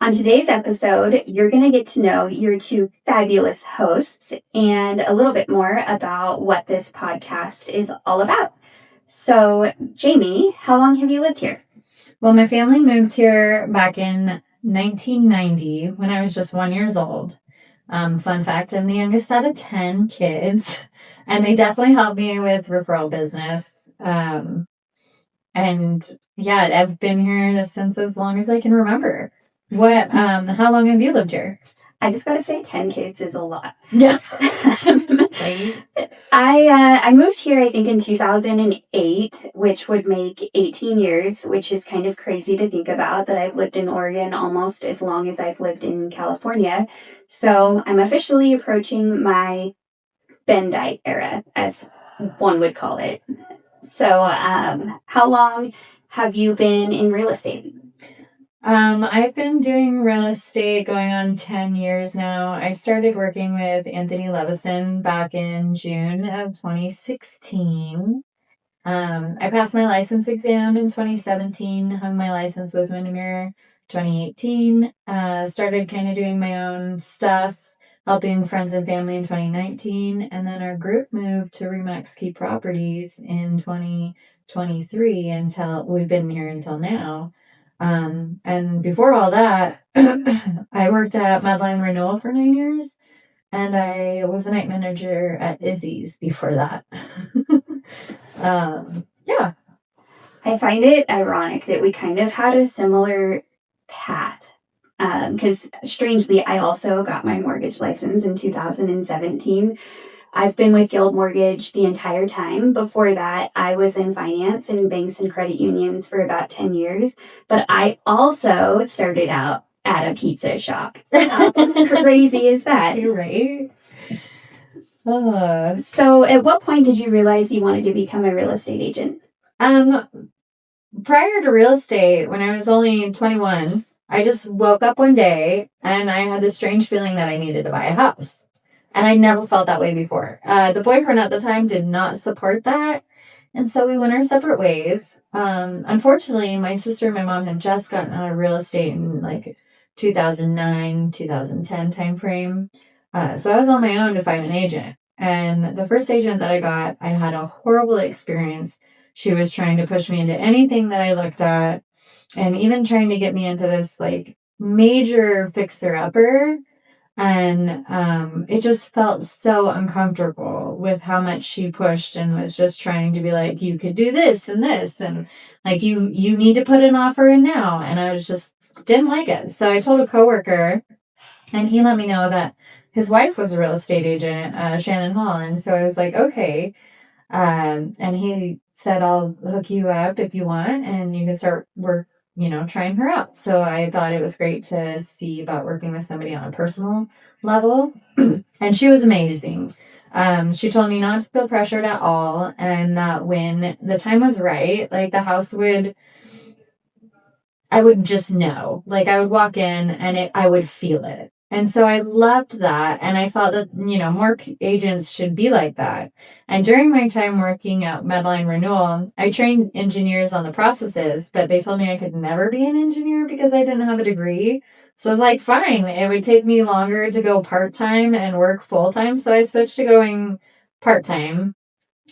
On today's episode, you're going to get to know your two fabulous hosts and a little bit more about what this podcast is all about. So, Jamie, how long have you lived here? Well, my family moved here back in 1990 when I was just 1 year old. Fun fact, I'm the youngest out of 10 kids, and they definitely helped me with referral business. And yeah, I've been here since as long as I can remember. How long have you lived here? I just gotta say 10 kids is a lot. Yeah. Right. I moved here, I think, in 2008, which would make 18 years, which is kind of crazy to think about that I've lived in Oregon almost as long as I've lived in California. So I'm officially approaching my Bendite era, as one would call it. So how long have you been in real estate? I've been doing real estate going on 10 years now. I started working with Anthony Levison back in June of 2016. I passed my license exam in 2017, hung my license with Windermere 2018, started kind of doing my own stuff, helping friends and family in 2019, and then our group moved to ReMax Key Properties in 2023 until we've been here until now. And before all that, I worked at Medline Renewal for 9 years, and I was a night manager at Izzy's before that. Yeah. I find it ironic that we kind of had a similar path. Because strangely, I also got my mortgage license in 2017. I've been with Guild Mortgage the entire time. Before that, I was in finance and banks and credit unions for about 10 years. But I also started out at a pizza shop. How crazy is that? You're right. So at what point did you realize you wanted to become a real estate agent? Prior to real estate, when I was only 21, I just woke up one day and I had this strange feeling that I needed to buy a house. And I never felt that way before. The boyfriend at the time did not support that. And so we went our separate ways. Unfortunately, my sister and my mom had just gotten out of real estate in like 2009, 2010 timeframe. So I was on my own to find an agent. And the first agent that I got, I had a horrible experience. She was trying to push me into anything that I looked at, and even trying to get me into this like major fixer-upper. And it just felt so uncomfortable with how much she pushed and was just trying to be like, you could do this and this, and like you need to put an offer in now. And I was just didn't like it. So I told a coworker, and he let me know that his wife was a real estate agent, Shannon Hall. And so I was like, okay. And he said, I'll hook you up if you want, and you can start trying her out. So I thought it was great to see about working with somebody on a personal level. And she was amazing. She told me not to feel pressured at all, and that when the time was right, like I would just know. Like I would walk in and I would feel it. And so I loved that. And I thought that, more agents should be like that. And during my time working at Medline Renewal, I trained engineers on the processes, but they told me I could never be an engineer because I didn't have a degree. So I was like, fine, it would take me longer to go part-time and work full-time. So I switched to going part-time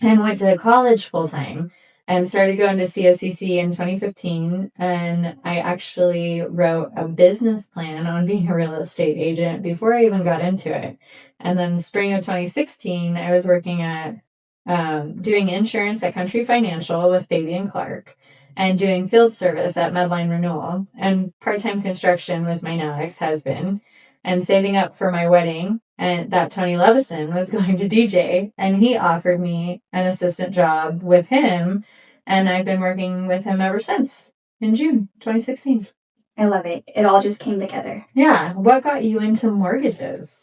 and went to college full-time and started going to COCC in 2015. And I actually wrote a business plan on being a real estate agent before I even got into it. And then spring of 2016, I was working at doing insurance at Country Financial with Fabian Clark, and doing field service at Medline Renewal, and part-time construction with my now ex-husband, and saving up for my wedding. And that Tony Levison was going to DJ, and he offered me an assistant job with him, and I've been working with him ever since in June 2016. I love it. It all just came together. Yeah. What got you into mortgages?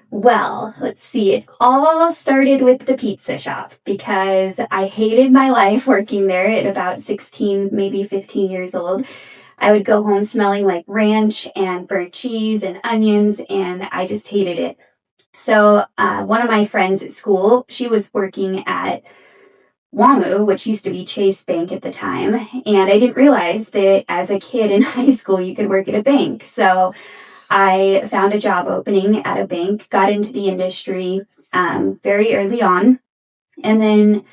Well, let's see. It all started with the pizza shop because I hated my life working there at about 16, maybe 15 years old. I would go home smelling like ranch and burnt cheese and onions, and I just hated it. So one of my friends at school, she was working at WAMU, which used to be Chase Bank at the time. And I didn't realize that as a kid in high school, you could work at a bank. So I found a job opening at a bank, got into the industry very early on. And then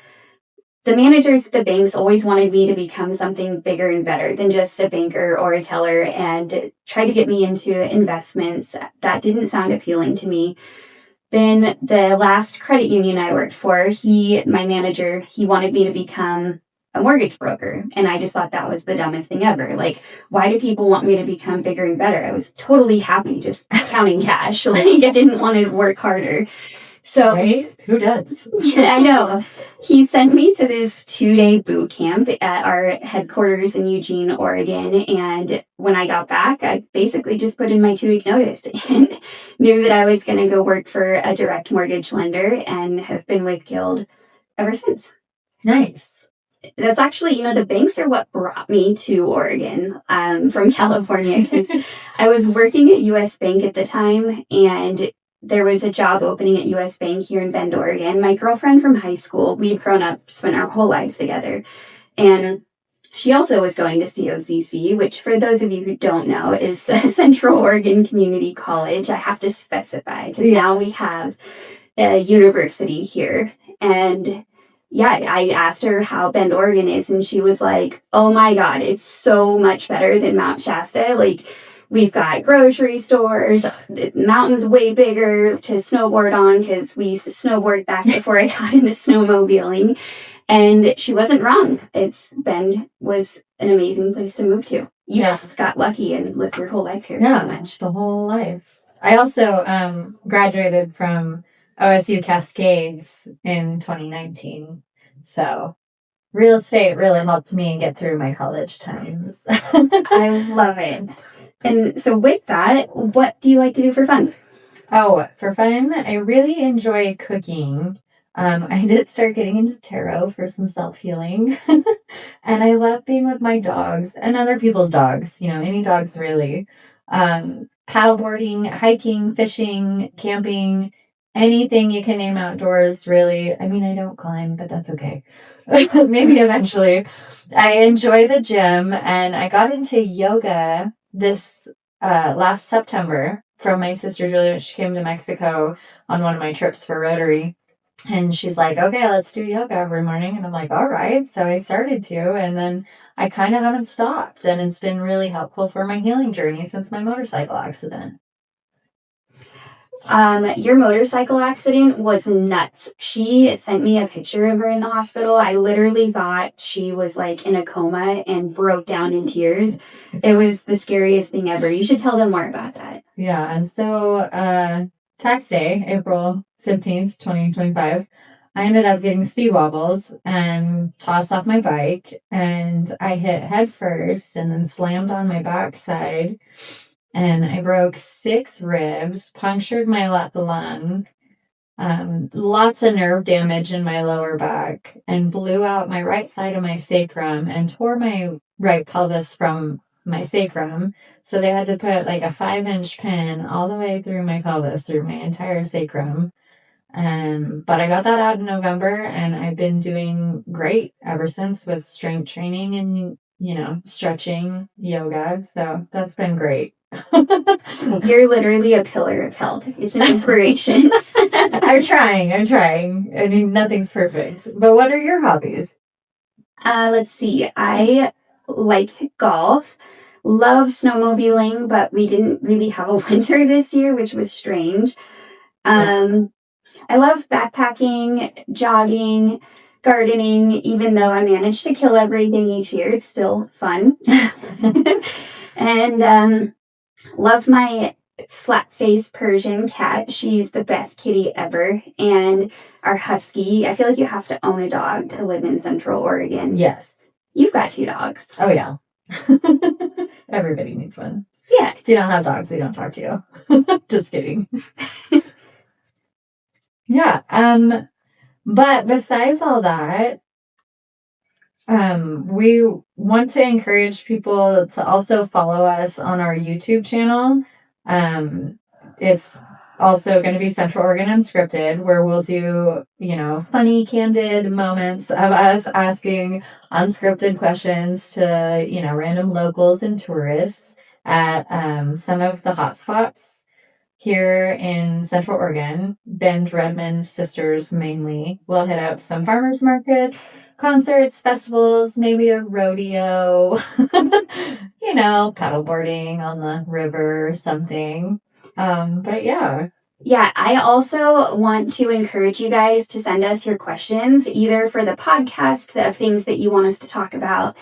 the managers at the banks always wanted me to become something bigger and better than just a banker or a teller and tried to get me into investments. That didn't sound appealing to me. Then the last credit union I worked for, my manager, he wanted me to become a mortgage broker. And I just thought that was the dumbest thing ever. Like, why do people want me to become bigger and better? I was totally happy just counting cash. Like, I didn't want to work harder. So, right? Who does? Yeah, I know. He sent me to this 2-day boot camp at our headquarters in Eugene, Oregon. And when I got back, I basically just put in my 2-week notice and knew that I was going to go work for a direct mortgage lender and have been with Guild ever since. Nice. That's actually, the banks are what brought me to Oregon from California, because I was working at US Bank at the time, and there was a job opening at US Bank here in Bend, Oregon. My girlfriend from high school, we'd grown up, spent our whole lives together. And she also was going to COCC, which for those of you who don't know is Central Oregon Community College. I have to specify because now we have a university here. And yeah, I asked her how Bend, Oregon is, and she was like, oh my God, it's so much better than Mount Shasta. Like, we've got grocery stores, the mountain's way bigger to snowboard on because we used to snowboard back before I got into snowmobiling. And she wasn't wrong. Bend was an amazing place to move to. You just got lucky and lived your whole life here. Yeah, much the whole life. I also graduated from OSU Cascades in 2019. So real estate really helped me get through my college times. I love it. And so with that, what do you like to do for fun? Oh, for fun, I really enjoy cooking. I did start getting into tarot for some self-healing. And I love being with my dogs and other people's dogs, any dogs really. Paddleboarding, hiking, fishing, camping, anything you can name outdoors, really. I mean, I don't climb, but that's okay. Maybe eventually. I enjoy the gym, and I got into yoga this last September from my sister Julia. She came to Mexico on one of my trips for Rotary. And she's like, okay, let's do yoga every morning. And I'm like, all right. So I started to, and then I kind of haven't stopped. And it's been really helpful for my healing journey since my motorcycle accident. Your motorcycle accident was nuts. She sent me a picture of her in the hospital. I literally thought she was like in a coma and broke down in tears. It was the scariest thing ever. You should tell them more about that. Yeah. And so, tax day, April 15th, 2025, I ended up getting speed wobbles and tossed off my bike, and I hit head first and then slammed on my backside. And I broke 6 ribs, punctured my left lung, lots of nerve damage in my lower back, and blew out my right side of my sacrum and tore my right pelvis from my sacrum. So they had to put like a 5-inch pin all the way through my pelvis, through my entire sacrum. But I got that out in November, and I've been doing great ever since with strength training and, stretching, yoga. So that's been great. You're literally a pillar of health. It's an inspiration. I'm trying. I mean, nothing's perfect. But what are your hobbies? Let's see. I liked golf, love snowmobiling, but we didn't really have a winter this year, which was strange. I love backpacking, jogging, gardening. Even though I managed to kill everything each year, it's still fun. And love my flat-faced Persian cat. She's the best kitty ever. And our husky. I feel like you have to own a dog to live in Central Oregon. Yes. You've got 2 dogs. Oh, yeah. Everybody needs one. Yeah. If you don't have dogs, we don't talk to you. Just kidding. Yeah. But besides all that, we want to encourage people to also follow us on our YouTube channel. It's also going to be Central Oregon Unscripted, where we'll do, funny, candid moments of us asking unscripted questions to, random locals and tourists at some of the hotspots here in Central Oregon. Bend, Redmond, Sisters mainly. We'll hit up some farmers markets, concerts, festivals, maybe a rodeo, paddleboarding on the river or something. But yeah. Yeah, I also want to encourage you guys to send us your questions, either for the podcast of things that you want us to talk about,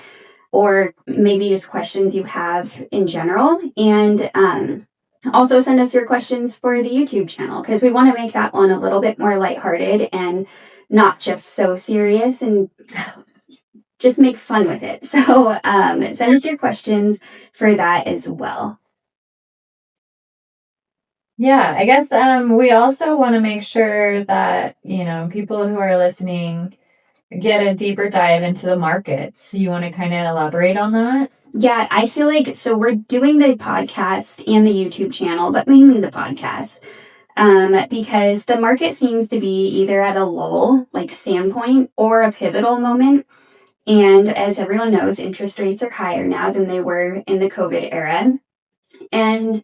or maybe just questions you have in general. And also send us your questions for the YouTube channel, because we want to make that one a little bit more lighthearted and not just so serious, and just make fun with it. So send us your questions for that as well. Yeah, I guess we also want to make sure that, people who are listening get a deeper dive into the markets. You want to kind of elaborate on that? Yeah, I feel like, so we're doing the podcast and the YouTube channel, but mainly the podcast, because the market seems to be either at a lull, like standpoint, or a pivotal moment. And as everyone knows, interest rates are higher now than they were in the COVID era. And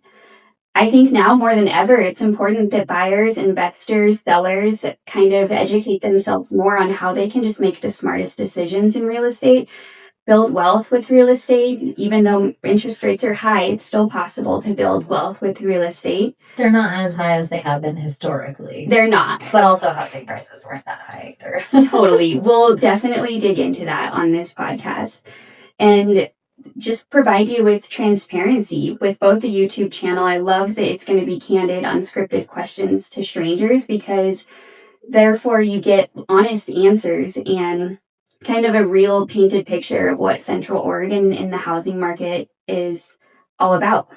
I think now more than ever, it's important that buyers, investors, sellers kind of educate themselves more on how they can just make the smartest decisions in real estate, build wealth with real estate. Even though interest rates are high, it's still possible to build wealth with real estate. They're not as high as they have been historically. They're not. But also housing prices weren't that high either. Totally. We'll definitely dig into that on this podcast. And just provide you with transparency with both the YouTube channel. I love that it's going to be candid, unscripted questions to strangers, because therefore you get honest answers and kind of a real painted picture of what Central Oregon in the housing market is all about.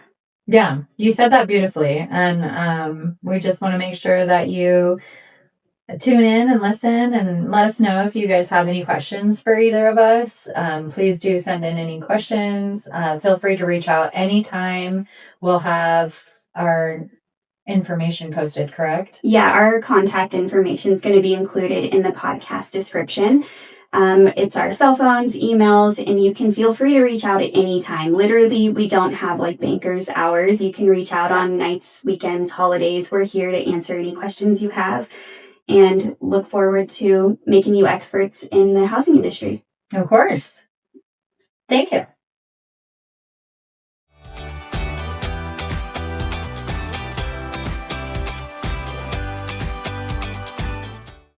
Yeah, you said that beautifully. And we just want to make sure that you tune in and listen and let us know if you guys have any questions for either of us. Please do send in any questions. Feel free to reach out anytime. We'll have our information posted, correct? Yeah, our contact information is going to be included in the podcast description. It's our cell phones, emails, and you can feel free to reach out at any time. Literally, we don't have like bankers hours. You can reach out on nights, weekends, holidays. We're here to answer any questions you have, and look forward to making you experts in the housing industry. Of course. Thank you.